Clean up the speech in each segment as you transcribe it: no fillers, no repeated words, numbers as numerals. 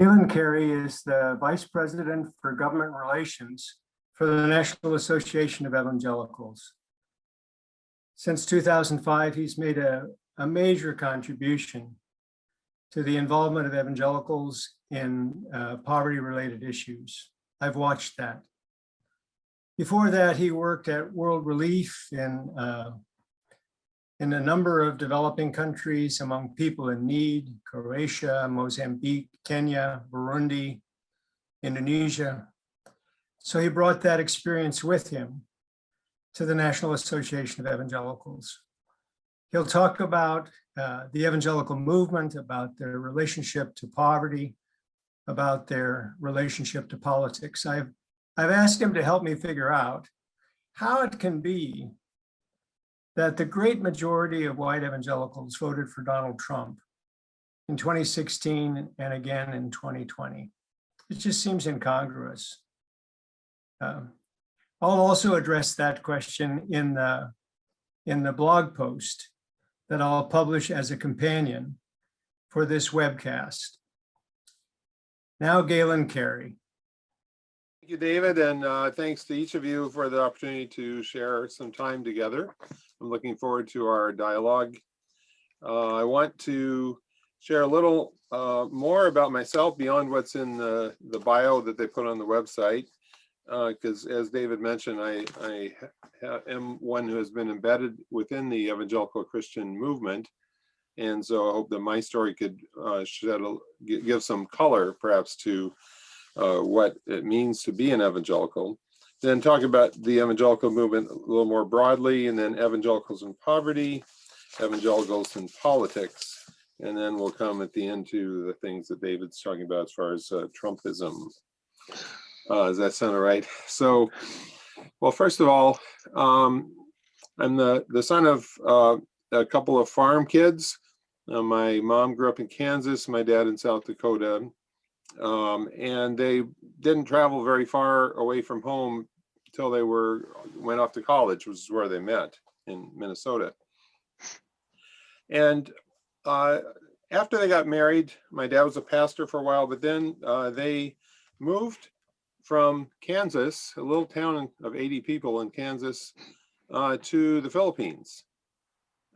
Galen Carey is the Vice President for Government Relations for the National Association of Evangelicals. Since 2005, he's made a major contribution to the involvement of evangelicals in poverty-related issues. I've watched that. Before that, he worked at World Relief in a number of developing countries among people in need: Croatia, Mozambique, Kenya, Burundi, Indonesia. So he brought that experience with him to the National Association of Evangelicals. He'll talk about the evangelical movement, about their relationship to poverty, about their relationship to politics. I've asked him to help me figure out how it can be that the great majority of white evangelicals voted for Donald Trump in 2016 and again in 2020. It just seems incongruous. I'll also address that question in the blog post that I'll publish as a companion for this webcast. Now, Galen Carey. Thank you, David, and thanks to each of you for the opportunity to share some time together. I'm looking forward to our dialogue. I want to share a little more about myself beyond what's in the bio that they put on the website, because as David mentioned, I am one who has been embedded within the evangelical Christian movement, and so I hope that my story could give some color, perhaps, to what it means to be an evangelical. Then talk about the evangelical movement a little more broadly, and then evangelicals in poverty, evangelicals in politics, and then we'll come at the end to the things that David's talking about as far as Trumpism. Does that sound all right? So, well, first of all, I'm the son of a couple of farm kids. My mom grew up in Kansas, my dad in South Dakota. And they didn't travel very far away from home until they went off to college, which is where they met in Minnesota. And after they got married, my dad was a pastor for a while, but then they moved from Kansas, a little town of 80 people in Kansas, to the Philippines.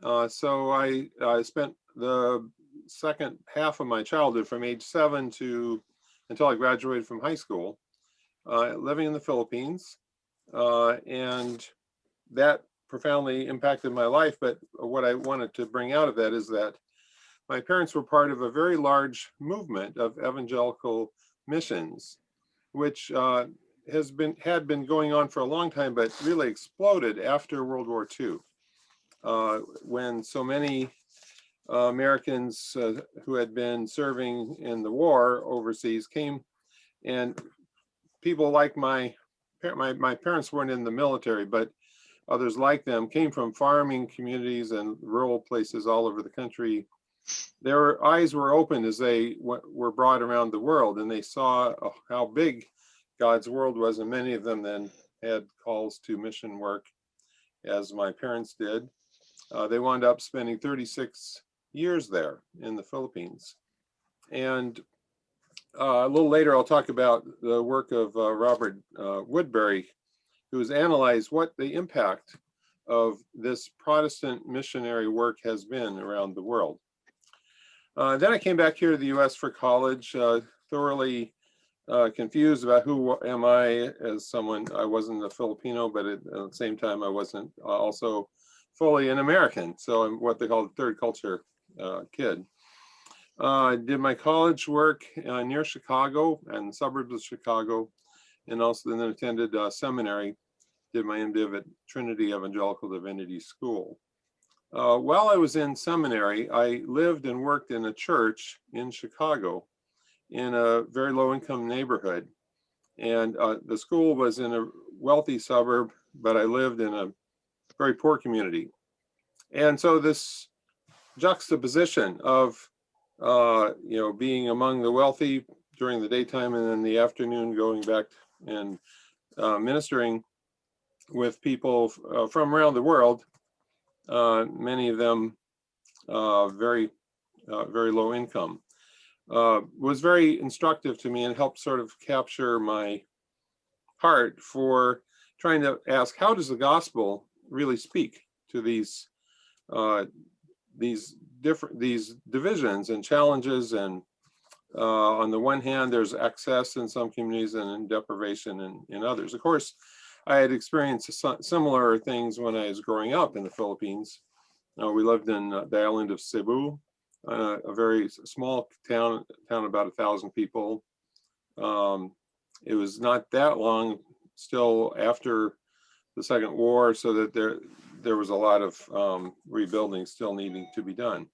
So I spent the second half of my childhood, from age 7 until I graduated from high school, living in the Philippines, and that profoundly impacted my life. But what I wanted to bring out of that is that my parents were part of a very large movement of evangelical missions, which had been going on for a long time, but really exploded after World War II, when so many Americans who had been serving in the war overseas came, and people like my parents weren't in the military, but others like them came from farming communities and rural places all over the country. Their eyes were opened as they were brought around the world, and they saw how big God's world was, and many of them then had calls to mission work, as my parents did. They wound up spending 36 years there in the Philippines. And a little later, I'll talk about the work of Robert Woodbury, who has analyzed what the impact of this Protestant missionary work has been around the world. Then I came back here to the US for college, thoroughly confused about who am I as someone. I wasn't a Filipino, but at the same time, I wasn't also fully an American. So I'm what they call the third culture kid. I did my college work near Chicago and suburbs of Chicago, and also then attended seminary, did my MDiv at Trinity Evangelical Divinity School. While I was in seminary, I lived and worked in a church in Chicago in a very low-income neighborhood. And the school was in a wealthy suburb, but I lived in a very poor community. And so this juxtaposition of being among the wealthy during the daytime, and then the afternoon going back and ministering with people from around the world, many of them very low income. was very instructive to me and helped sort of capture my heart for trying to ask, how does the gospel really speak to these divisions and challenges? And on the one hand, there's excess in some communities and deprivation in others. Of course, I had experienced similar things when I was growing up in the Philippines. We lived in the island of Cebu, a very small town about 1,000 people. It was not that long still after the Second War, so that there was a lot of rebuilding still needing to be done.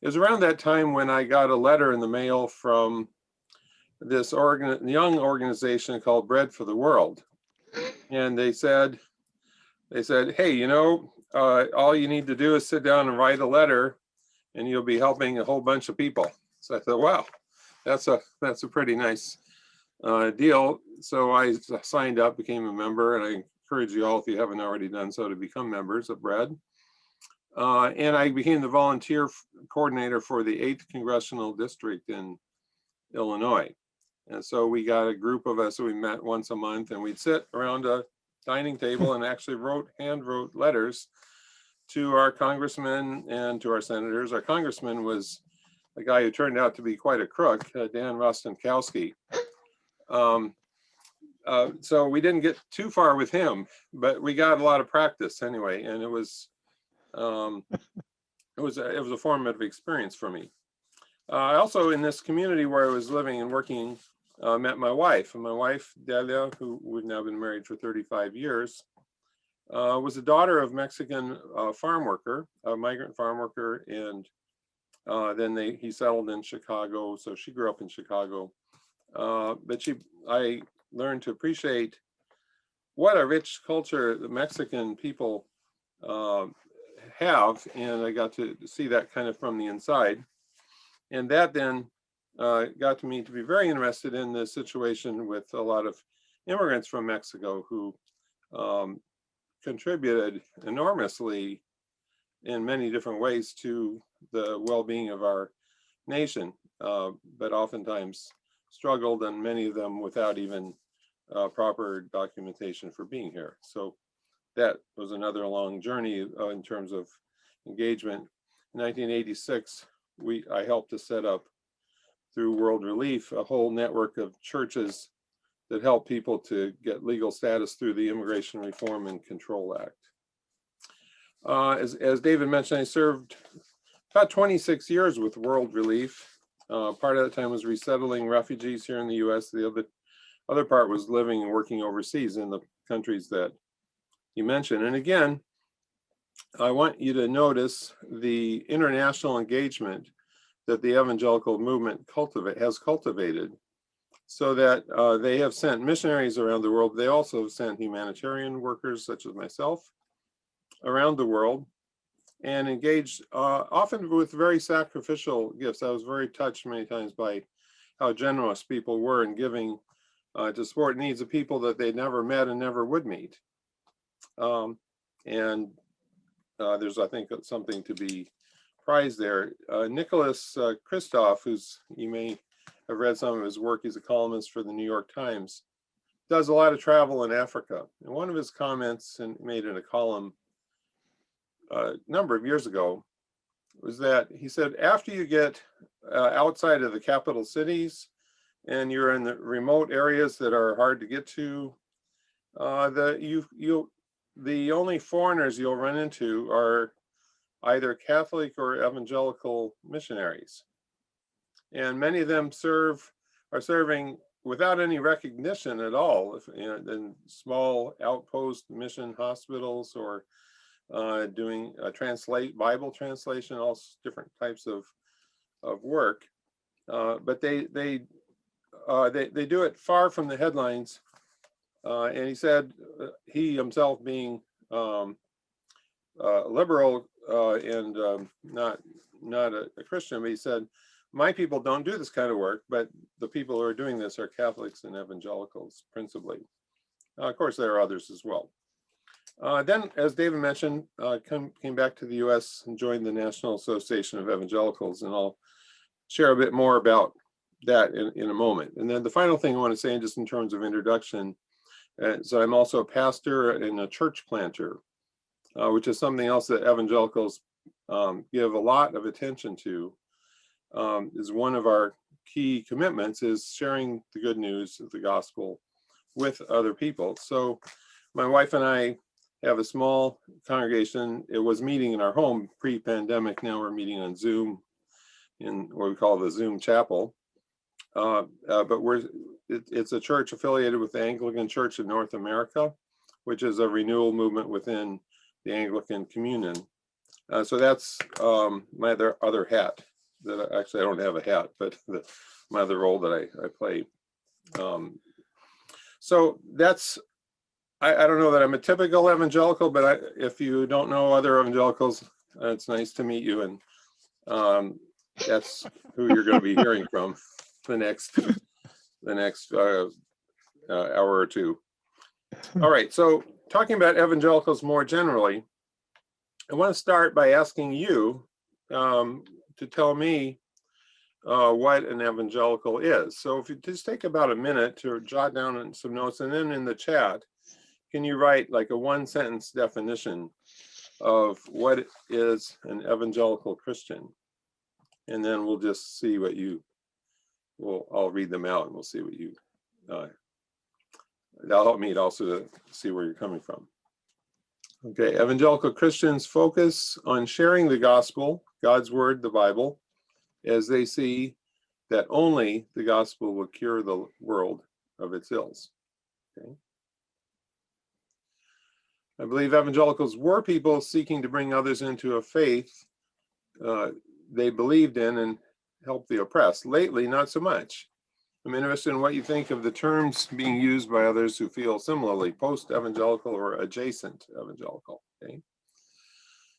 It was around that time when I got a letter in the mail from this young organization called Bread for the World. And they said, hey, you know, all you need to do is sit down and write a letter and you'll be helping a whole bunch of people. So I thought, wow, that's a pretty nice deal. So I signed up, became a member, and I encourage you all, if you haven't already done so, to become members of Bread. And I became the volunteer coordinator for the 8th Congressional District in Illinois. And so we got a group of us, so we met once a month, and we'd sit around a dining table and actually hand wrote letters to our congressmen and to our senators. Our congressman was a guy who turned out to be quite a crook, Dan Rostenkowski. So we didn't get too far with him, but we got a lot of practice anyway, and it was a formative experience for me. I also, in this community where I was living and working, met my wife. And my wife, Delia, who we've now been married for 35 years, was the daughter of Mexican farm worker, a migrant farm worker, and then he settled in Chicago. So she grew up in Chicago. But I learned to appreciate what a rich culture the Mexican people have, and I got to see that kind of from the inside. And that then got me to be very interested in the situation with a lot of immigrants from Mexico who contributed enormously in many different ways to the well-being of our nation, but oftentimes struggled, and many of them without even proper documentation for being here. So that was another long journey in terms of engagement. In 1986, I helped to set up, through World Relief, a whole network of churches that help people to get legal status through the Immigration Reform and Control Act. As David mentioned, I served about 26 years with World Relief. Part of that time was resettling refugees here in the US. The other part was living and working overseas in the countries that you mentioned. And again, I want you to notice the international engagement that the evangelical movement has cultivated, so that they have sent missionaries around the world. They also have sent humanitarian workers, such as myself, around the world, and engaged often with very sacrificial gifts. I was very touched many times by how generous people were in giving to support needs of people that they'd never met and never would meet. There's, I think, something to be prized there. Nicholas Kristof, you may have read some of his work, he's a columnist for the New York Times, does a lot of travel in Africa. And one of his comments made in a column a number of years ago was that he said, after you get outside of the capital cities and you're in the remote areas that are hard to get to, the only foreigners you'll run into are either Catholic or evangelical missionaries. And many of them are serving without any recognition at all, in small outpost mission hospitals, or doing Bible translation, all different types of work. But they do it far from the headlines. And he said, he himself being liberal and not a Christian, but he said, my people don't do this kind of work, but the people who are doing this are Catholics and evangelicals principally. Of course, there are others as well. Then, as David mentioned, came back to the US and joined the National Association of Evangelicals, and I'll share a bit more about that in a moment. And then the final thing I want to say, just in terms of introduction, so I'm also a pastor and a church planter, which is something else that evangelicals give a lot of attention to. Is one of our key commitments is sharing the good news of the gospel with other people. So my wife and I have a small congregation. It was meeting in our home pre-pandemic. Now we're meeting on Zoom in what we call the Zoom chapel. But it's a church affiliated with the Anglican Church in North America, which is a renewal movement within the Anglican Communion. So that's my other hat. Actually, I don't have a hat, but my other role that I play. So that's, I don't know that I'm a typical evangelical, but if you don't know other evangelicals, it's nice to meet you. And that's who you're going to be hearing from the next hour or two. All right, so talking about evangelicals more generally, I want to start by asking you to tell me what an evangelical is. So if you just take about a minute to jot down some notes, and then in the chat, can you write like a one-sentence definition of what is an evangelical Christian? And then we'll just see what I'll read them out and we'll see what you, that'll help me also to see where you're coming from. Okay, evangelical Christians focus on sharing the gospel, God's word, the Bible, as they see that only the gospel will cure the world of its ills. Okay. I believe evangelicals were people seeking to bring others into a faith they believed in and help the oppressed. Lately, not so much. I'm interested in what you think of the terms being used by others who feel similarly, post-evangelical or adjacent evangelical. Okay.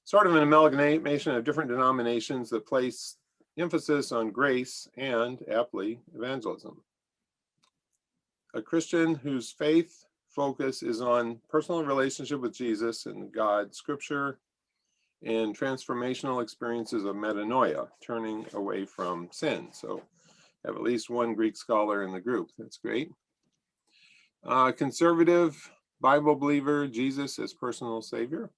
Sort of an amalgamation of different denominations that place emphasis on grace and, aptly, evangelism. A Christian whose faith focus is on personal relationship with Jesus and God, Scripture, and transformational experiences of metanoia, turning away from sin. So have at least one Greek scholar in the group. That's great. Conservative, Bible believer, Jesus as personal Savior.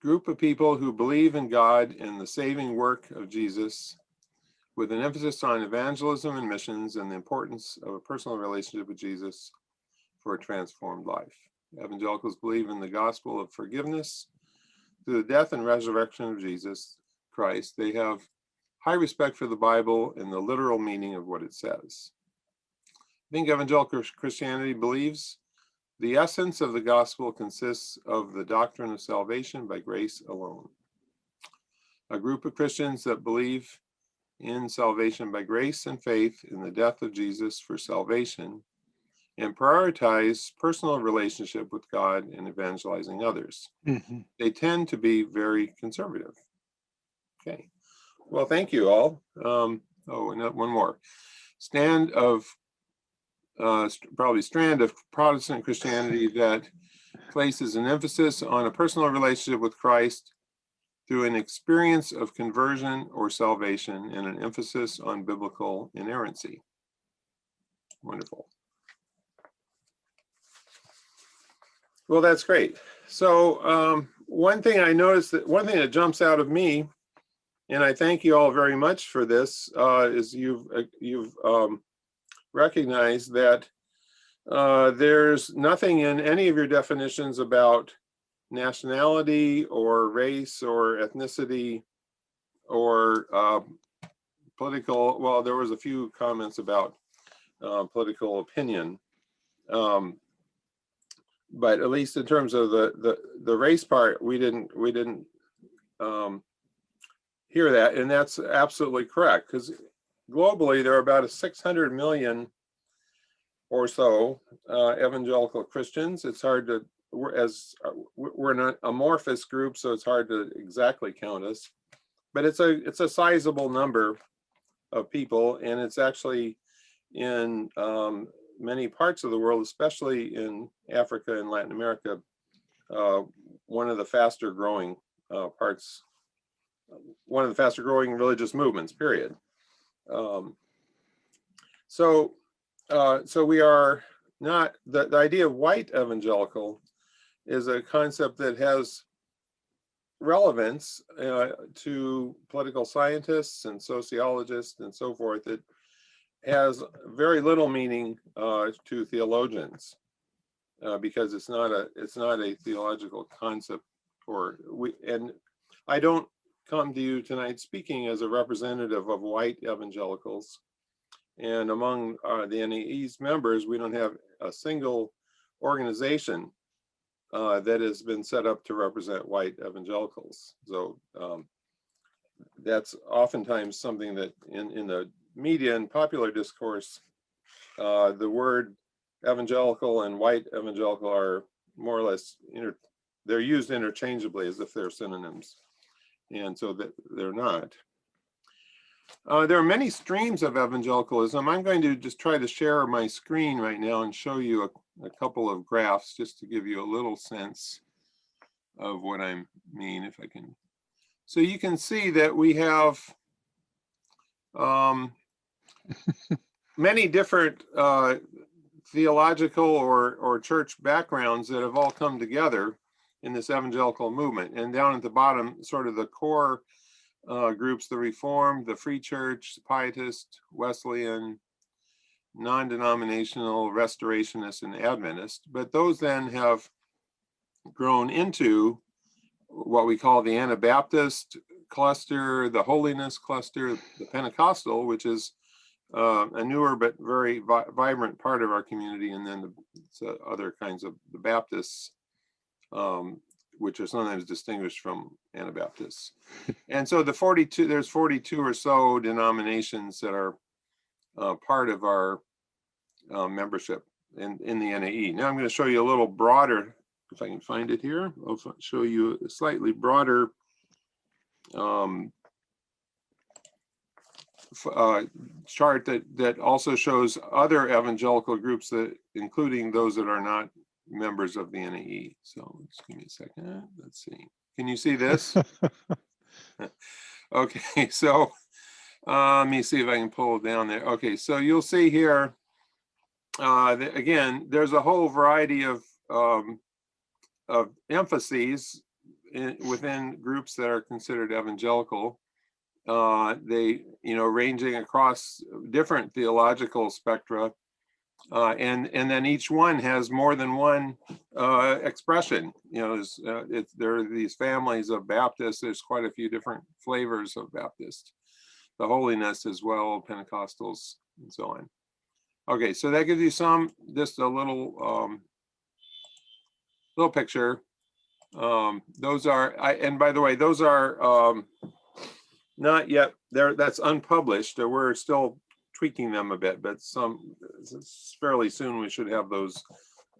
Group of people who believe in God and the saving work of Jesus, with an emphasis on evangelism and missions and the importance of a personal relationship with Jesus for a transformed life. Evangelicals believe in the gospel of forgiveness through the death and resurrection of Jesus Christ. They have high respect for the Bible and the literal meaning of what it says. I think evangelical Christianity believes the essence of the gospel consists of the doctrine of salvation by grace alone. A group of Christians that believe in salvation by grace and faith in the death of Jesus for salvation and prioritize personal relationship with God and evangelizing others. Mm-hmm. They tend to be very conservative. Okay, well, thank you all. And one more. Strand of Protestant Christianity that places an emphasis on a personal relationship with Christ through an experience of conversion or salvation and an emphasis on biblical inerrancy. Wonderful. Well, that's great. So one thing that jumps out of me, and I thank you all very much for this, is you've recognized that there's nothing in any of your definitions about nationality or race or ethnicity or political. Well, there was a few comments about political opinion. But at least in terms of the race part, we didn't hear that, and that's absolutely correct, because globally there are about 600 million or so evangelical Christians. It's hard to, we're an amorphous group, so it's hard to exactly count us, but it's a sizable number of people, and it's actually in many parts of the world, especially in Africa and Latin America, one of the faster growing parts, one of the faster growing religious movements, period. So we are not, the idea of white evangelical is a concept that has relevance to political scientists and sociologists and so forth. It has very little meaning to theologians because it's not a theological concept. And I don't come to you tonight speaking as a representative of white evangelicals. And among the NAE's members, we don't have a single organization that has been set up to represent white evangelicals. So that's oftentimes something that in the media and popular discourse, the word evangelical and white evangelical are more or less, they're used interchangeably as if they're synonyms. And so that they're not. There are many streams of evangelicalism. I'm going to just try to share my screen right now and show you a couple of graphs just to give you a little sense of what I mean, if I can. So you can see that we have many different theological or church backgrounds that have all come together in this evangelical movement. And down at the bottom, sort of the core groups, the Reformed, the Free Church, Pietist, Wesleyan, non-denominational, Restorationist, and Adventist. But those then have grown into what we call the Anabaptist cluster, the Holiness cluster, the Pentecostal, which is a newer but very vibrant part of our community, and then the other kinds of the Baptists, which are sometimes distinguished from Anabaptists. And so there's 42 or so denominations that are part of our membership in the NAE. Now I'm going to show you a little broader, if I can find it here, I'll show you a slightly broader chart that also shows other evangelical groups, including those that are not members of the NAE. So just give me a second. Let's see. Can you see this? Okay, so let me see if I can pull it down there. Okay, so you'll see here, again, there's a whole variety of emphases within groups that are considered evangelical. They, ranging across different theological spectra. And then each one has more than one expression. There are these families of Baptists. There's quite a few different flavors of Baptist. The Holiness as well, Pentecostals, and so on. Okay, so that gives you just a little picture. Those are, and by the way, those are not yet there. That's unpublished. We're still tweaking them a bit, but fairly soon we should have those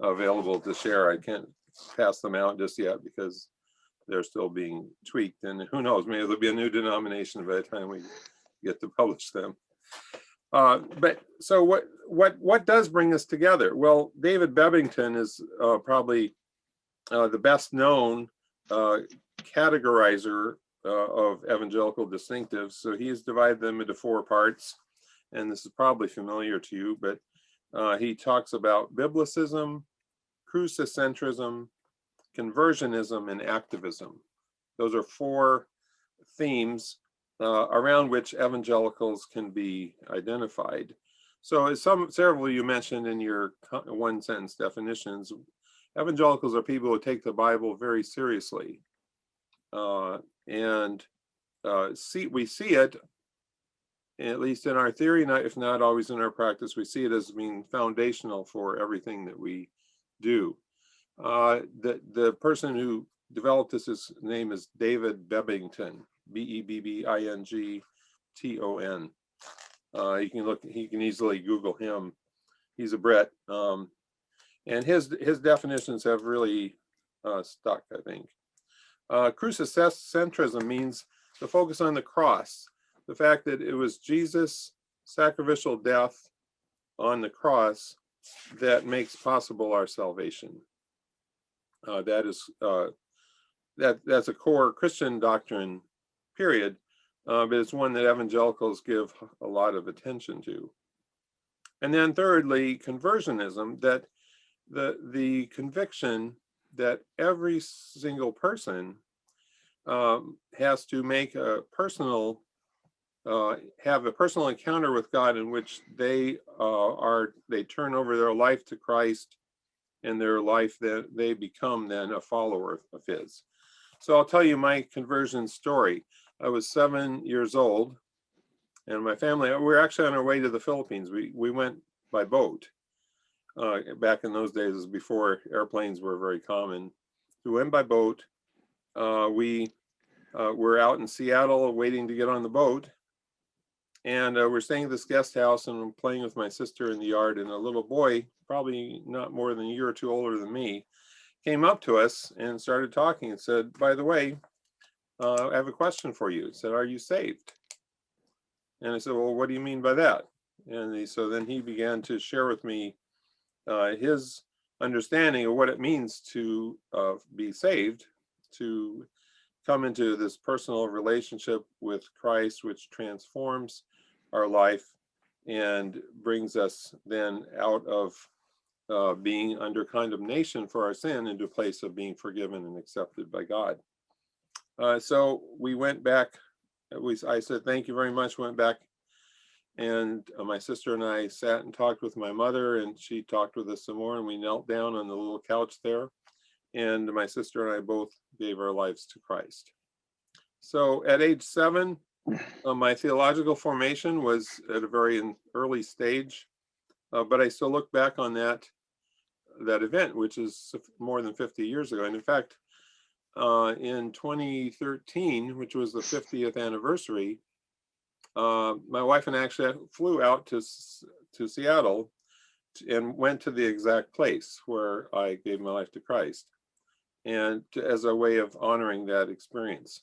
available to share. I can't pass them out just yet because they're still being tweaked, and who knows, maybe there'll be a new denomination by the time we get to publish them. But so what does bring us together? Well, David Bebbington is probably the best known categorizer of evangelical distinctives. So he's divided them into 4 parts, and this is probably familiar to you, but he talks about biblicism, crucicentrism, conversionism, and activism. Those are 4 themes around which evangelicals can be identified. So as several of you mentioned in your one-sentence definitions, evangelicals are people who take the Bible very seriously. And we see it, at least in our theory, if not always in our practice, we see it as being foundational for everything that we do. The person who developed this, his name is David Bebbington, Bebbington. You can easily Google him. He's a Brit. And his definitions have really stuck, I think. Crucicentrism means the focus on the cross, the fact that it was Jesus' sacrificial death on the cross that makes possible our salvation. That is that's a core Christian doctrine, period, but it's one that evangelicals give a lot of attention to. And then thirdly, conversionism, that the conviction that every single person has to make a personal, have a personal encounter with God in which they turn over their life to Christ, and their life that they become then a follower of his. So I'll tell you my conversion story. I was 7 years old, and my family, we were actually on our way to the Philippines. We went by boat. Back in those days, before airplanes were very common. We went by boat. We were out in Seattle waiting to get on the boat. And we're staying at this guest house, and I'm playing with my sister in the yard, and a little boy, probably not more than a year or two older than me, came up to us and started talking and said, by the way, I have a question for you. He said, are you saved? And I said, well, what do you mean by that? And so then he began to share with me his understanding of what it means to be saved, to come into this personal relationship with Christ, which transforms our life and brings us then out of being under condemnation for our sin into a place of being forgiven and accepted by God. So we went back. I said, thank you very much, went back. And my sister and I sat and talked with my mother, and she talked with us some more, and we knelt down on the little couch there. And my sister and I both gave our lives to Christ. So at age 7, my theological formation was at a very early stage, but I still look back on that event, which is more than 50 years ago. And in fact, in 2013, which was the 50th anniversary, my wife and I actually flew out to Seattle and went to the exact place where I gave my life to Christ, and as a way of honoring that experience.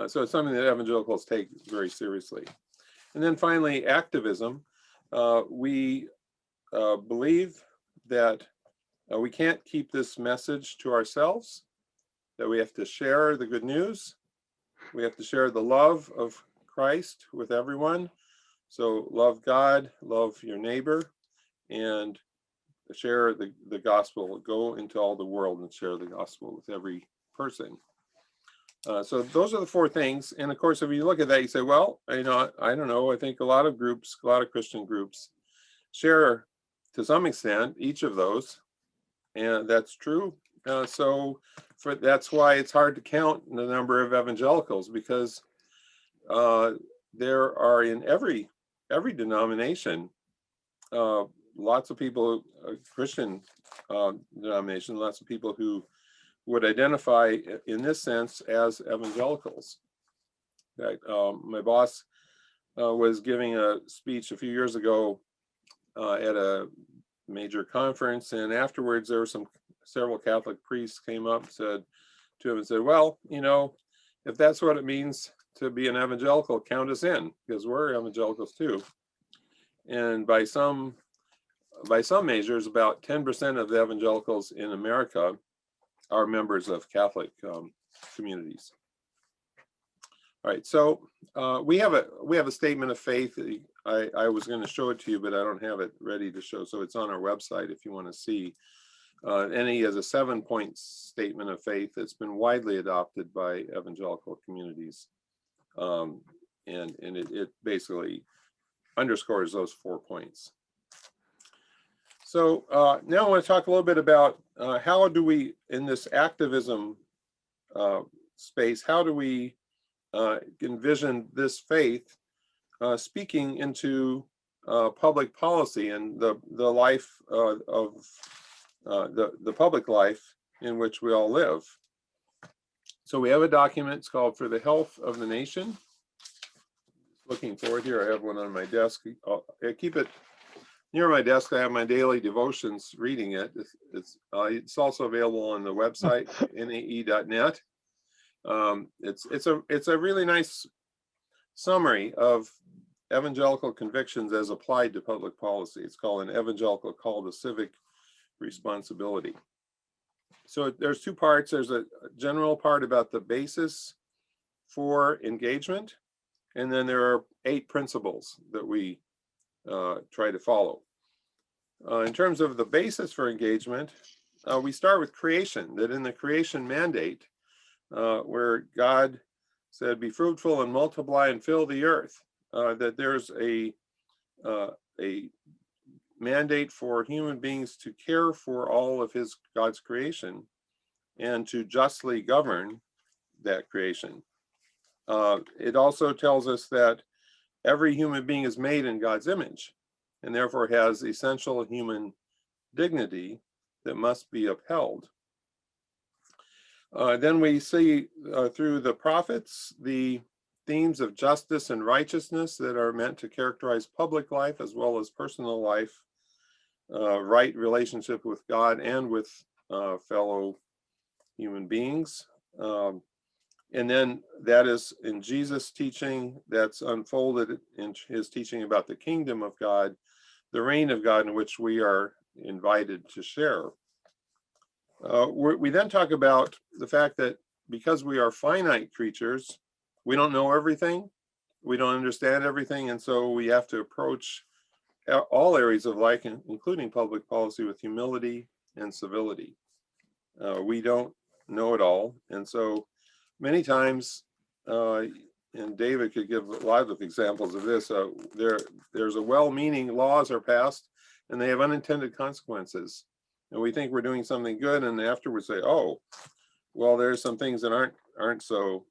So it's something that evangelicals take very seriously. And then finally, activism. We believe that we can't keep this message to ourselves, that we have to share the good news. We have to share the love of Christ with everyone. So love God, love your neighbor, and share the gospel. Go into all the world and share the gospel with every person. So those are the 4 things. And of course, if you look at that, you say, well, I don't know. I think a lot of Christian groups share to some extent each of those. And that's true. So that's why it's hard to count the number of evangelicals, because there are in every denomination, lots of people, Christian denomination, lots of people who would identify in this sense as evangelicals. My boss was giving a speech a few years ago at a major conference, and afterwards there were several Catholic priests came up and said to him and said, well, if that's what it means to be an evangelical, count us in, because we're evangelicals too. And by some measures, about 10% of the evangelicals in America are members of Catholic communities. All right, so we have a statement of faith. I was going to show it to you, but I don't have it ready to show. So it's on our website if you want to see. And he has a 7-point statement of faith that's been widely adopted by evangelical communities, and it basically underscores those 4 points. So now I want to talk a little bit about how do we, in this activism space, how do we envision this faith speaking into public policy and the life of the public life in which we all live. So we have a document, it's called For the Health of the Nation. Looking for it here, I have one on my desk. I keep it near my desk. I have my daily devotions reading it. It's also available on the website, nae.net. It's a really nice summary of evangelical convictions as applied to public policy. It's called An Evangelical Call to Civic Responsibility. So there's two parts. There's a general part about the basis for engagement, and then there are 8 principles that we try to follow. In terms of the basis for engagement, we start with creation, that in the creation mandate, where God said, be fruitful and multiply and fill the earth, that there's a mandate for human beings to care for all of God's creation and to justly govern that creation. It also tells us that every human being is made in God's image and therefore has essential human dignity that must be upheld. Then we see through the prophets the themes of justice and righteousness that are meant to characterize public life as well as personal life, right relationship with God and with fellow human beings. And then that is in Jesus' teaching, that's unfolded in his teaching about the kingdom of God, the reign of God in which we are invited to share. We then talk about the fact that because we are finite creatures, we don't know everything, we don't understand everything, and so we have to approach all areas of life, including public policy, with humility and civility. We don't know it all, and so many times, and David could give a lot of examples of this, there's a well-meaning laws are passed, and they have unintended consequences. And we think we're doing something good, and afterwards say, "Oh, well, there's some things that aren't so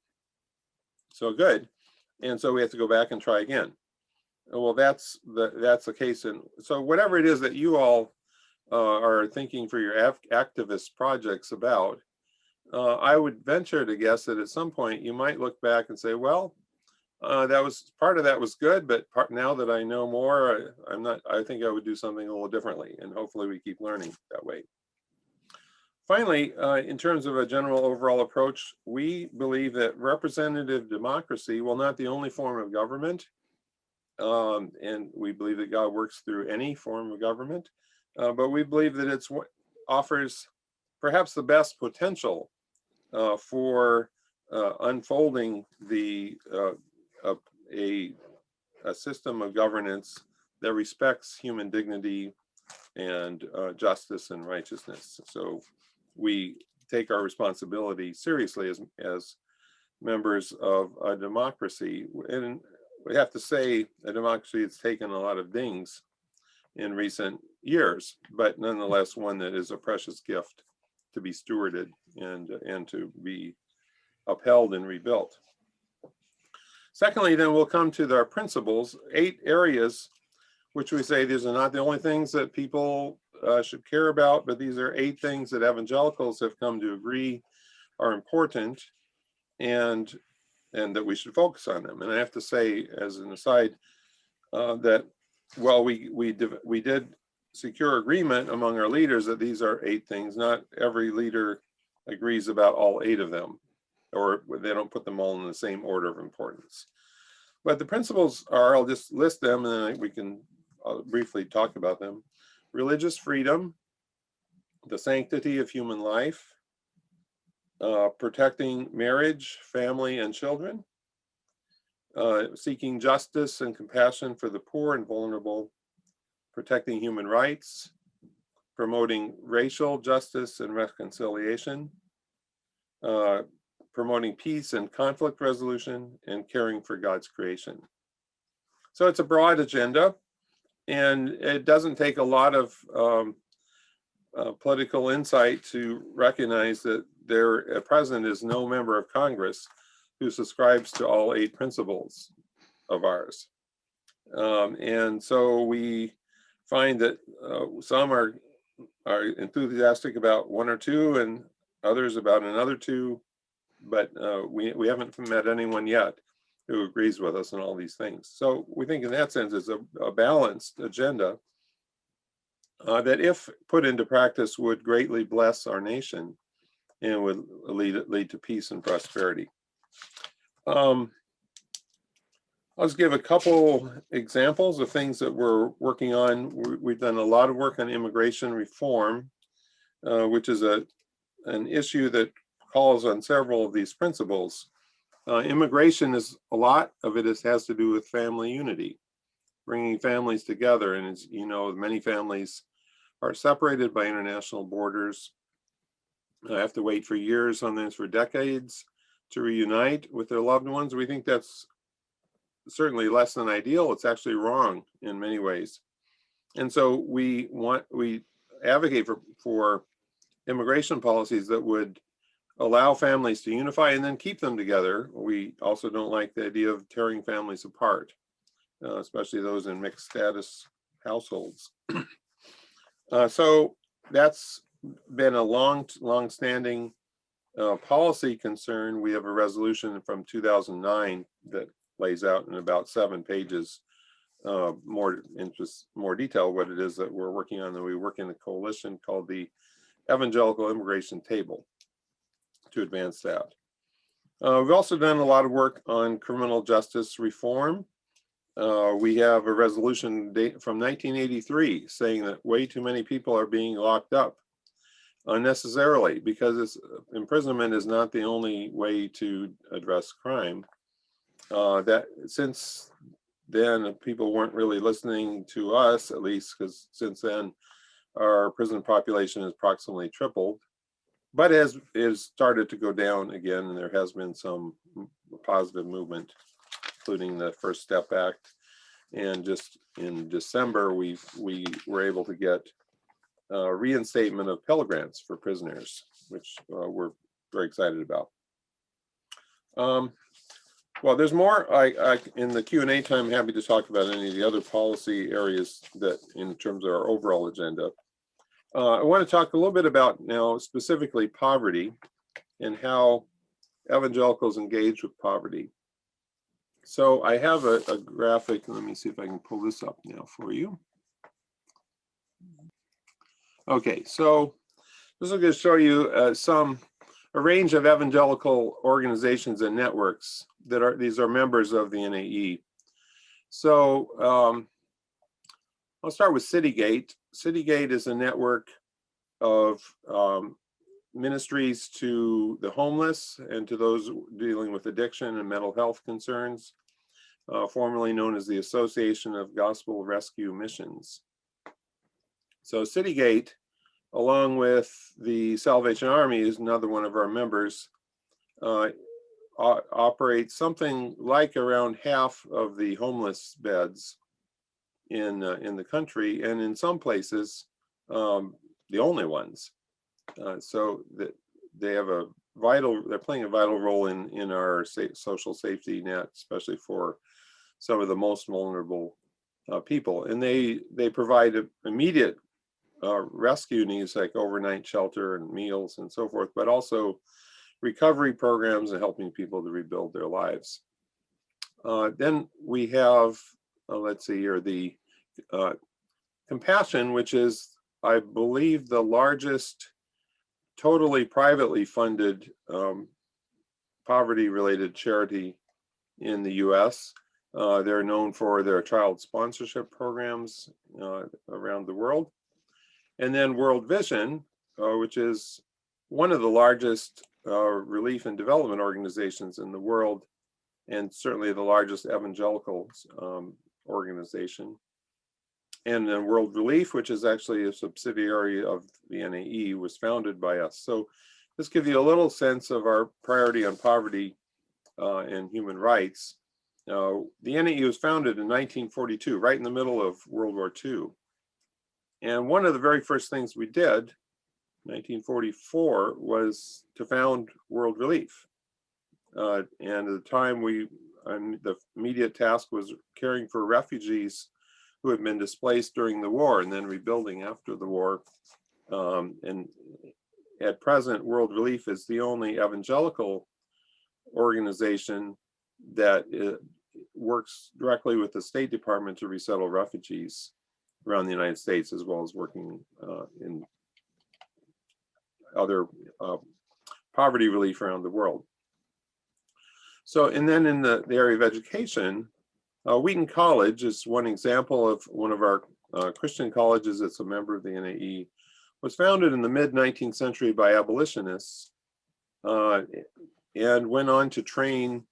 good," and so we have to go back and try again. Well, that's the case, and so whatever it is that you all are thinking for your activist projects about, I would venture to guess that at some point you might look back and say, "Well, that was part of that was good, but now that I know more, I think I would do something a little differently," and hopefully we keep learning that way. Finally, in terms of a general overall approach, we believe that representative democracy, while not the only form of government, and we believe that God works through any form of government, but we believe that it offers perhaps the best potential for unfolding a system of governance that respects human dignity and justice and righteousness. So we take our responsibility seriously as members of a democracy. And we have to say a democracy that's taken a lot of dings in recent years, but nonetheless one that is a precious gift to be stewarded and to be upheld and rebuilt. Secondly, then we'll come to our principles, 8 areas which we say these are not the only things that people should care about, but these are 8 things that evangelicals have come to agree are important and that we should focus on them. And I have to say, as an aside, that while we did secure agreement among our leaders that these are 8 things, not every leader agrees about all 8 of them, or they don't put them all in the same order of importance. But the principles are, I'll just list them and then we can briefly talk about them. Religious freedom, the sanctity of human life, protecting marriage, family, and children, seeking justice and compassion for the poor and vulnerable, protecting human rights, promoting racial justice and reconciliation, promoting peace and conflict resolution, and caring for God's creation. So it's a broad agenda, and it doesn't take a lot of political insight to recognize that there at present is no member of Congress who subscribes to all 8 principles of ours. And so we find that some are enthusiastic about 1 or 2 and others about another 2, but we haven't met anyone yet who agrees with us on all these things. So we think in that sense it's a balanced agenda that if put into practice would greatly bless our nation and would lead to peace and prosperity. I'll just give a couple examples of things that we're working on. We've done a lot of work on immigration reform, which is an issue that calls on several of these principles. Immigration is a lot of it has to do with family unity, bringing families together. And as you know, many families are separated by international borders. Have to wait for years, sometimes for decades, to reunite with their loved ones. We think that's certainly less than ideal. It's actually wrong in many ways. And so we advocate for immigration policies that would allow families to unify and then keep them together. We also don't like the idea of tearing families apart, especially those in mixed status households. So that's been a long-standing policy concern. We have a resolution from 2009 that lays out in about 7 pages more detail what it is that we're working on. And we work in a coalition called the Evangelical Immigration Table to advance that. We've also done a lot of work on criminal justice reform. We have a resolution from 1983 saying that way too many people are being locked up unnecessarily, because imprisonment is not the only way to address crime. That since then, people weren't really listening to us, at least, because since then our prison population has approximately tripled, but has started to go down again, and there has been some positive movement, including the First Step Act. And just in December, we were able to get reinstatement of Pell Grants for prisoners, which we're very excited about. Well, there's more. In the Q&A time, I'm happy to talk about any of the other policy areas that, in terms of our overall agenda. I want to talk a little bit about now specifically poverty and how evangelicals engage with poverty. So I have a graphic. Let me see if I can pull this up now for you. Okay, so this is going to show you a range of evangelical organizations and networks that these are members of the NAE. So I'll start with Citygate. Citygate is a network of ministries to the homeless and to those dealing with addiction and mental health concerns, formerly known as the Association of Gospel Rescue Missions. So Citygate, along with the Salvation Army, is another one of our members, operates something like around half of the homeless beds in the country, and in some places, the only ones. So that they have they're playing a vital role in our social safety net, especially for some of the most vulnerable people. And they provide immediate rescue needs like overnight shelter and meals and so forth, but also recovery programs and helping people to rebuild their lives. Then we have, let's see here, the Compassion, which is, I believe, the largest totally privately funded poverty-related charity in the US. They're known for their child sponsorship programs around the world. And then World Vision, which is one of the largest relief and development organizations in the world, and certainly the largest evangelical organization. And then World Relief, which is actually a subsidiary of the NAE, was founded by us. So this gives you a little sense of our priority on poverty and human rights. The NAE was founded in 1942, right in the middle of World War II. And one of the very first things we did, 1944, was to found World Relief. And at the time, the immediate task was caring for refugees who had been displaced during the war and then rebuilding after the war. And at present, World Relief is the only evangelical organization that works directly with the State Department to resettle refugees around the United States, as well as working in other poverty relief around the world. So, and then in the area of education, Wheaton College is one example of one of our Christian colleges that's a member of the NAE. was founded in the mid-19th century by abolitionists and went on to train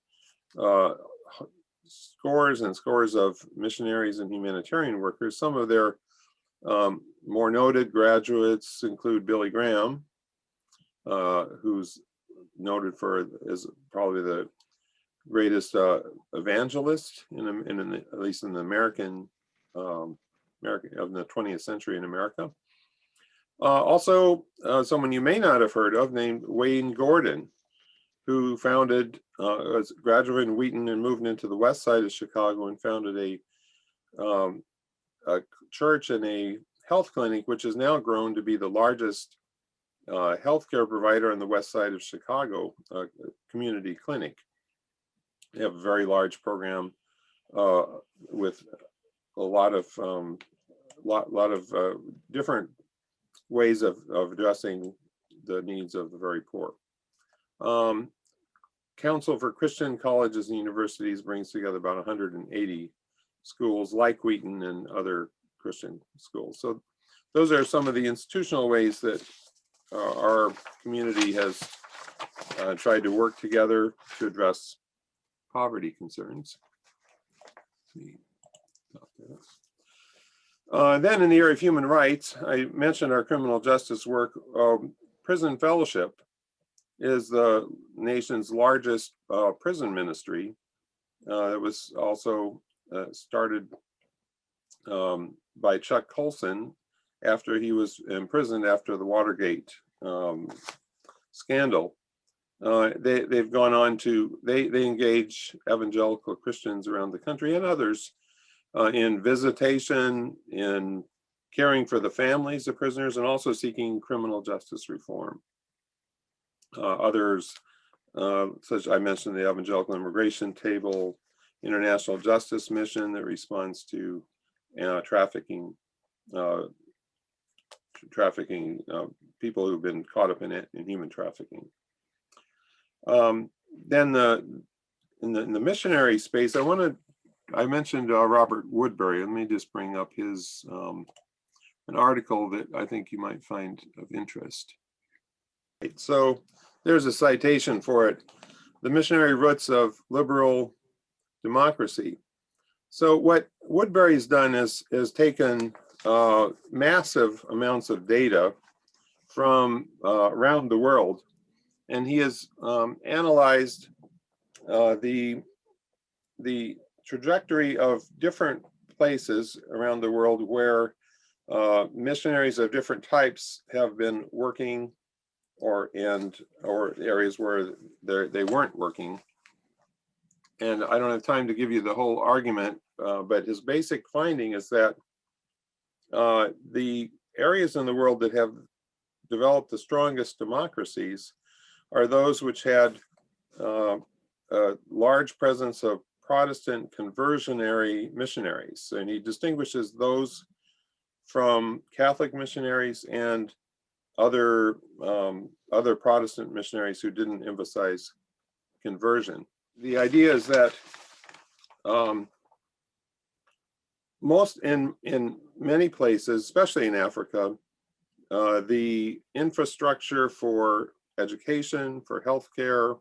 scores and scores of missionaries and humanitarian workers. Some of their more noted graduates include Billy Graham, who's noted for as probably the greatest evangelist at least in the American of the 20th century in America. Also, someone you may not have heard of named Wayne Gordon, who founded, was a graduate in Wheaton and moved into the west side of Chicago and founded a church and a health clinic, which has now grown to be the largest healthcare provider on the west side of Chicago, a community clinic. They have a very large program with a lot of different ways of addressing the needs of the very poor. Council for Christian Colleges and Universities brings together about 180 schools like Wheaton and other Christian schools. So those are some of the institutional ways that our community has tried to work together to address poverty concerns. Then in the area of human rights, I mentioned our criminal justice work. Prison Fellowship is the nation's largest prison ministry. It was also started by Chuck Colson after he was imprisoned after the Watergate scandal. They've gone on to, they engage evangelical Christians around the country and others in visitation, in caring for the families of prisoners, and also seeking criminal justice reform. Others, such I mentioned, the Evangelical Immigration Table, International Justice Mission that responds to trafficking people who've been caught up in it, in human trafficking. Then in the missionary space, I mentioned Robert Woodbury. Let me just bring up his an article that I think you might find of interest. So there's a citation for it: "The Missionary Roots of Liberal Democracy." So what Woodbury's done is taken massive amounts of data from around the world, and he has analyzed the trajectory of different places around the world where missionaries of different types have been working, or areas where they weren't working. And I don't have time to give you the whole argument, but his basic finding is that the areas in the world that have developed the strongest democracies are those which had a large presence of Protestant conversionary missionaries. And he distinguishes those from Catholic missionaries and other Protestant missionaries who didn't emphasize conversion. The idea is that in many places, especially in Africa, the infrastructure for education, for healthcare,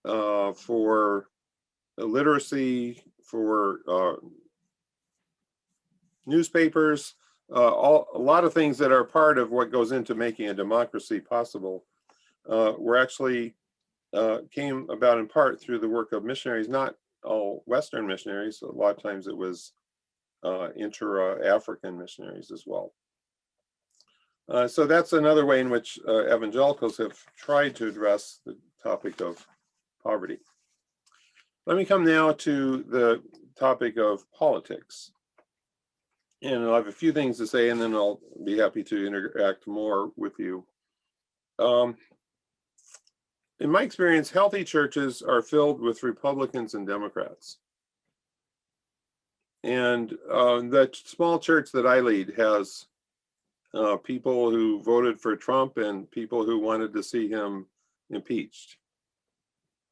for literacy, for newspapers, a lot of things that are part of what goes into making a democracy possible were actually came about in part through the work of missionaries, not all Western missionaries. A lot of times it was inter-African missionaries as well. So that's another way in which evangelicals have tried to address the topic of poverty. Let me come now to the topic of politics. And I'll have a few things to say, and then I'll be happy to interact more with you. In my experience, healthy churches are filled with Republicans and Democrats. And the small church that I lead has people who voted for Trump and people who wanted to see him impeached.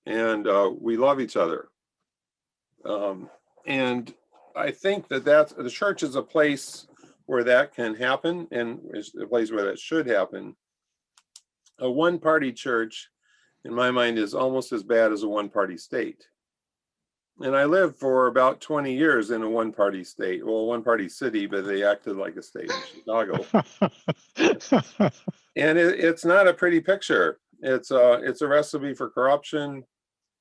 And we love each other. And I think that the church is a place where that can happen and is the place where that should happen. A one-party church, in my mind, is almost as bad as a one-party state. And I lived for about 20 years in a one-party state, well, a one-party city, but they acted like a state in Chicago. And it's not a pretty picture. It's a recipe for corruption,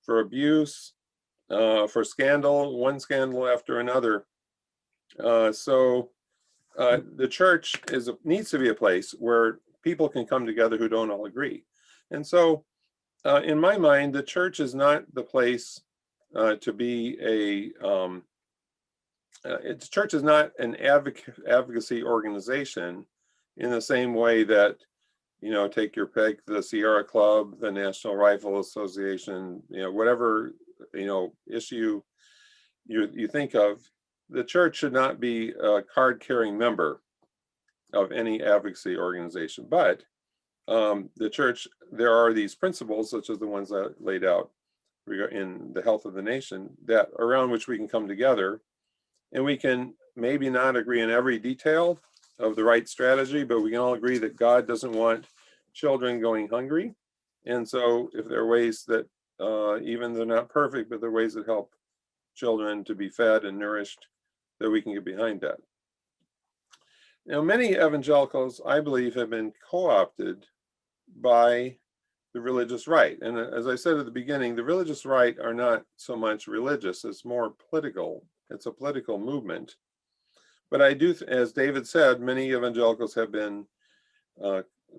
for abuse, for scandal, one scandal after another. So the church needs to be a place where people can come together who don't all agree. And so in my mind, the church is not the place to be the church is not an advocacy organization in the same way that, take your pick, the Sierra Club, the National Rifle Association, whatever, issue you think of. The church should not be a card-carrying member of any advocacy organization, but the church, there are these principles, such as the ones I laid out in the health of the nation, that around which we can come together, and we can maybe not agree in every detail of the right strategy, but we can all agree that God doesn't want children going hungry. And so if there are ways that, even they're not perfect, but there are ways that help children to be fed and nourished, that we can get behind that. Now, many evangelicals, I believe, have been co-opted by the religious right. And as I said at the beginning, the religious right are not so much religious, it's more political. It's a political movement. But I do, as David said, many evangelicals have been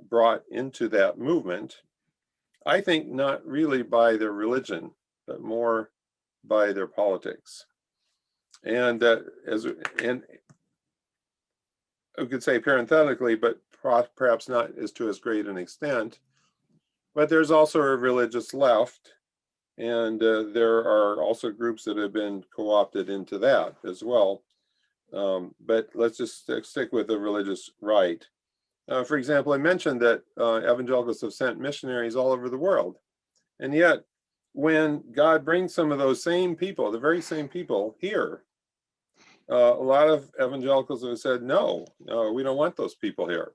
brought into that movement. I think not really by their religion, but more by their politics. And I could say parenthetically, but perhaps not to as great an extent. But there's also a religious left, and there are also groups that have been co-opted into that as well. But let's just stick with the religious right. For example, I mentioned that evangelicals have sent missionaries all over the world. And yet, when God brings some of those same people, the very same people here, a lot of evangelicals have said, no, we don't want those people here.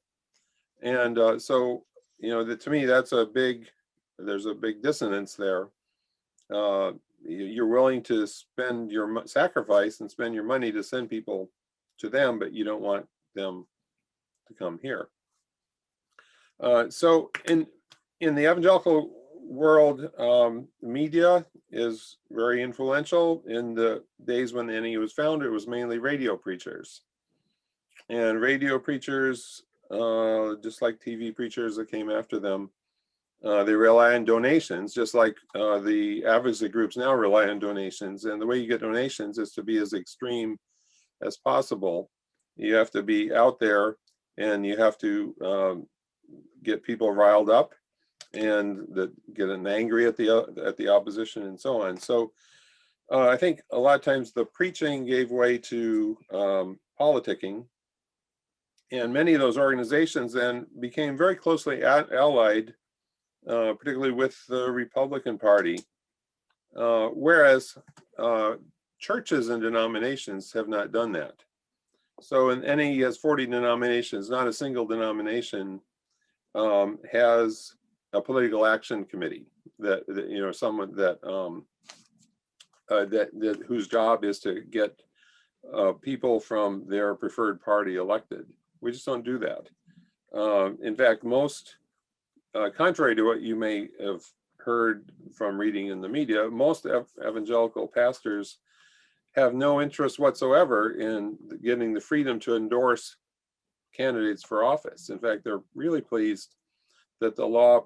And so, to me, there's a big dissonance there. You're willing to spend your sacrifice and spend your money to send people to them, but you don't want them to come here. So in the evangelical world, media is very influential. In the days when NE was founded, it was mainly radio preachers. And radio preachers, just like TV preachers that came after them, they rely on donations, just like the advocacy groups now rely on donations. And the way you get donations is to be as extreme as possible. You have to be out there, and you have to get people riled up, and get angry at the opposition, and so on. So I think a lot of times the preaching gave way to politicking, and many of those organizations then became very closely allied, particularly with the Republican Party, whereas churches and denominations have not done that. So in NE has 40 denominations, not a single denomination has a political action committee that someone that whose job is to get people from their preferred party elected. We just don't do that. In fact, most, contrary to what you may have heard from reading in the media, most evangelical pastors have no interest whatsoever in getting the freedom to endorse candidates for office. In fact, they're really pleased that the law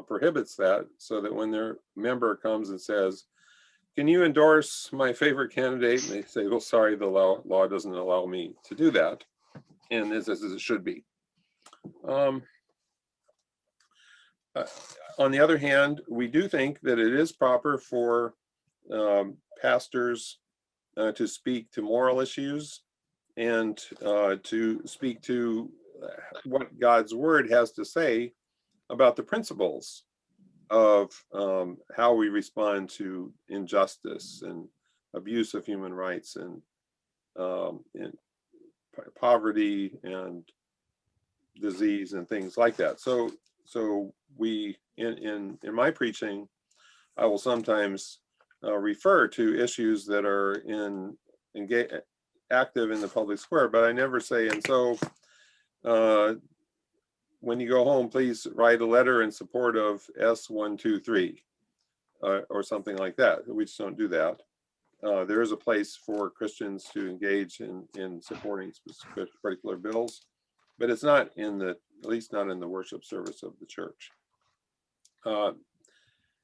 prohibits that, so that when their member comes and says, can you endorse my favorite candidate? And they say, well, sorry, the law doesn't allow me to do that. And as it should be. On the other hand, we do think that it is proper for pastors to speak to moral issues and to speak to what God's word has to say about the principles of how we respond to injustice and abuse of human rights and poverty and disease and things like that. So we in my preaching, I will sometimes refer to issues that are active in the public square, but I never say, and so when you go home, please write a letter in support of S123 or something like that. We just don't do that. There is a place for Christians to engage in supporting particular bills, but it's not at least not in the worship service of the church.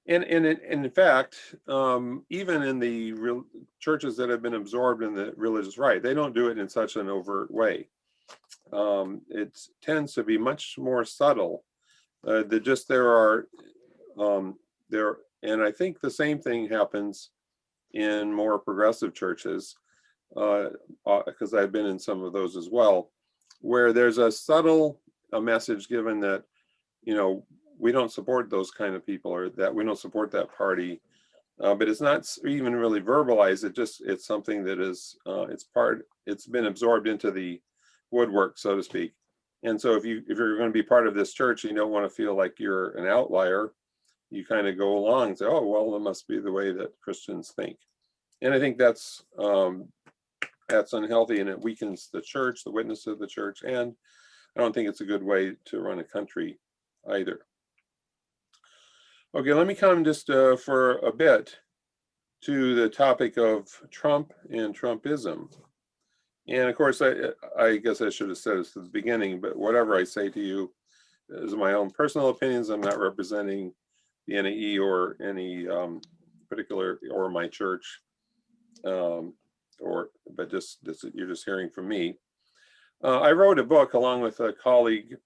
And in fact, even in the churches that have been absorbed in the religious right, they don't do it in such an overt way. It tends to be much more subtle. And I think the same thing happens in more progressive churches, because I've been in some of those as well, where there's a subtle message given that, we don't support those kind of people, or that we don't support that party, but it's not even really verbalized. It's something that is it's been absorbed into the woodwork, so to speak. And so if you're going to be part of this church, you don't want to feel like you're an outlier. You kind of go along and say, oh, well, it must be the way that Christians think. And I think that's unhealthy, and it weakens the church, the witness of the church, and I don't think it's a good way to run a country either. Okay, let me come just for a bit to the topic of Trump and Trumpism. And of course, I guess I should have said this at the beginning, but whatever I say to you is my own personal opinions. I'm not representing the NAE or any particular, or my church, but you're just hearing from me. I wrote a book along with a colleague,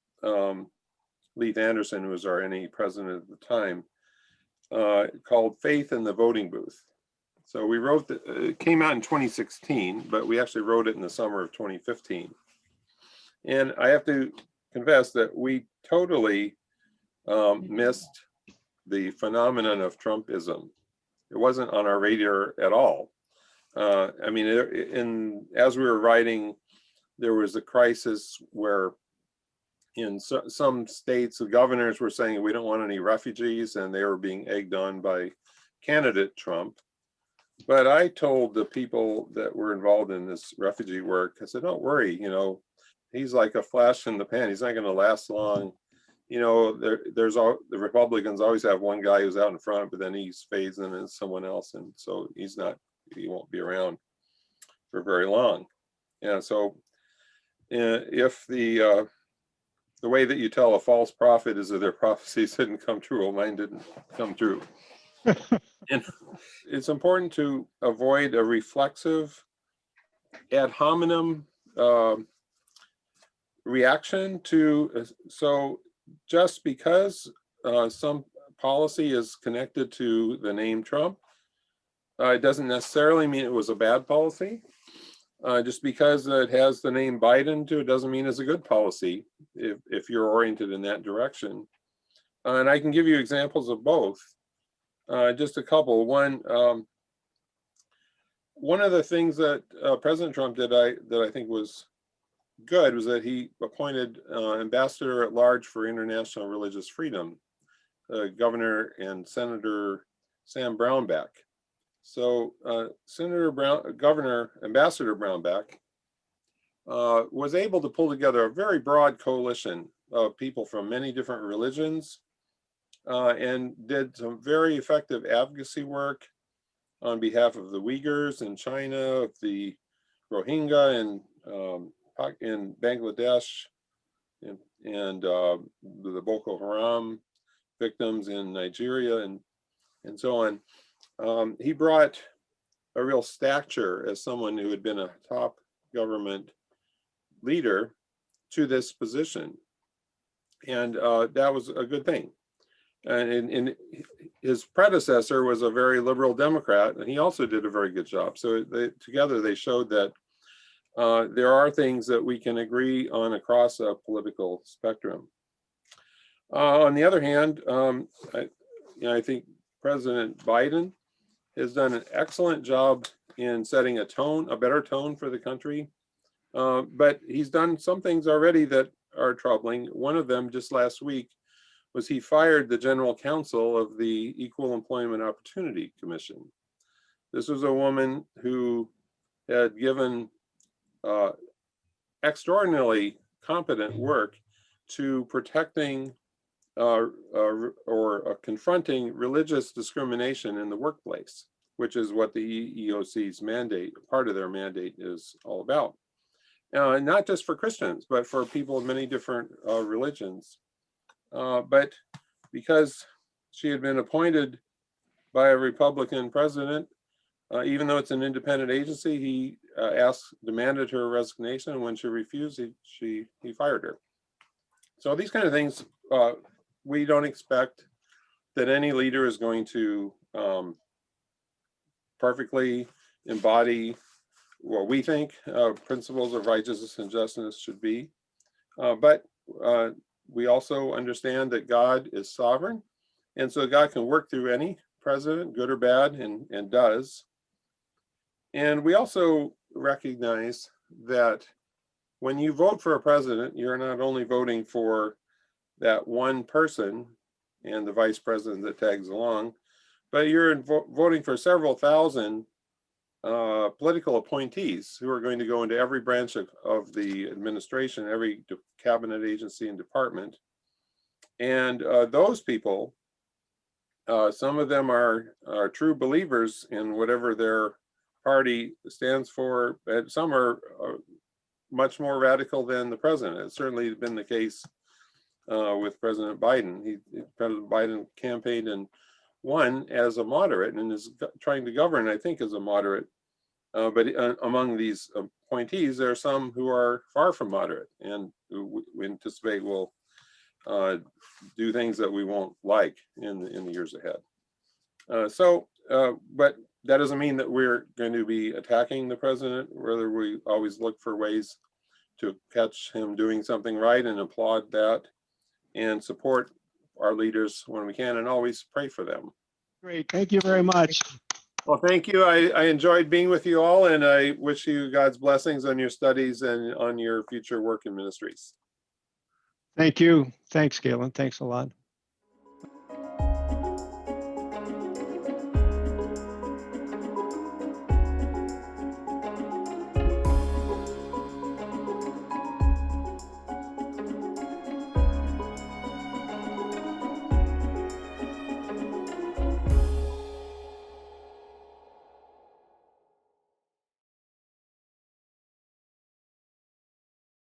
Leith Anderson, who was our NAE president at the time, called Faith in the Voting Booth. So we wrote it came out in 2016, but we actually wrote it in the summer of 2015. And I have to confess that we totally missed the phenomenon of Trumpism. It wasn't on our radar at all. I mean, as we were writing, there was a crisis where in some states, the governors were saying we don't want any refugees, and they were being egged on by candidate Trump. But I told the people that were involved in this refugee work, I said, don't worry, he's like a flash in the pan. He's not going to last long. The Republicans always have one guy who's out in front, but then he fades in as someone else, and so he won't be around for very long. And so if the way that you tell a false prophet is that their prophecies didn't come true, well, mine didn't come true. And it's important to avoid a reflexive ad hominem reaction to, so just because some policy is connected to the name Trump, it doesn't necessarily mean it was a bad policy. Just because it has the name Biden to it doesn't mean it's a good policy if you're oriented in that direction. And I can give you examples of both. Just a couple. One of the things that President Trump did that I think was good was that he appointed Ambassador at Large for International Religious Freedom, Governor and Senator Sam Brownback. So Ambassador Brownback was able to pull together a very broad coalition of people from many different religions, and did some very effective advocacy work on behalf of the Uyghurs in China, of the Rohingya in Bangladesh, and the Boko Haram victims in Nigeria, and so on. He brought a real stature as someone who had been a top government leader to this position, and that was a good thing. And his predecessor was a very liberal Democrat, and he also did a very good job. So together they showed that there are things that we can agree on across a political spectrum. On the other hand, I think President Biden has done an excellent job in setting a better tone for the country. But he's done some things already that are troubling. One of them just last week was he fired the general counsel of the Equal Employment Opportunity Commission. This was a woman who had given extraordinarily competent work to protecting or confronting religious discrimination in the workplace, which is what the EEOC's mandate, part of their mandate, is all about. Not just for Christians, but for people of many different religions. But because she had been appointed by a Republican president, even though it's an independent agency, he demanded her resignation, and when she refused, he fired her. So these kind of things, we don't expect that any leader is going to perfectly embody what we think principles of righteousness and justice should be. But we also understand that God is sovereign, and so God can work through any president, good or bad, and does. And we also recognize that when you vote for a president, you're not only voting for that one person and the vice president that tags along, but you're voting for several thousand political appointees who are going to go into every branch of the administration, every cabinet agency and department. And those people, some of them are true believers in whatever their party stands for, and some are much more radical than the president. It's certainly been the case with President Biden. President Biden campaigned and won as a moderate and is trying to govern, I think, as a moderate. But among these appointees, there are some who are far from moderate and who we anticipate will do things that we won't like in the years ahead. But that doesn't mean that we're going to be attacking the president. Rather, we always look for ways to catch him doing something right and applaud that, and support our leaders when we can, and always pray for them. Great, thank you very much. Well, thank you. I enjoyed being with you all, and I wish you God's blessings on your studies and on your future work in ministries. Thank you. Thanks, Galen. Thanks a lot.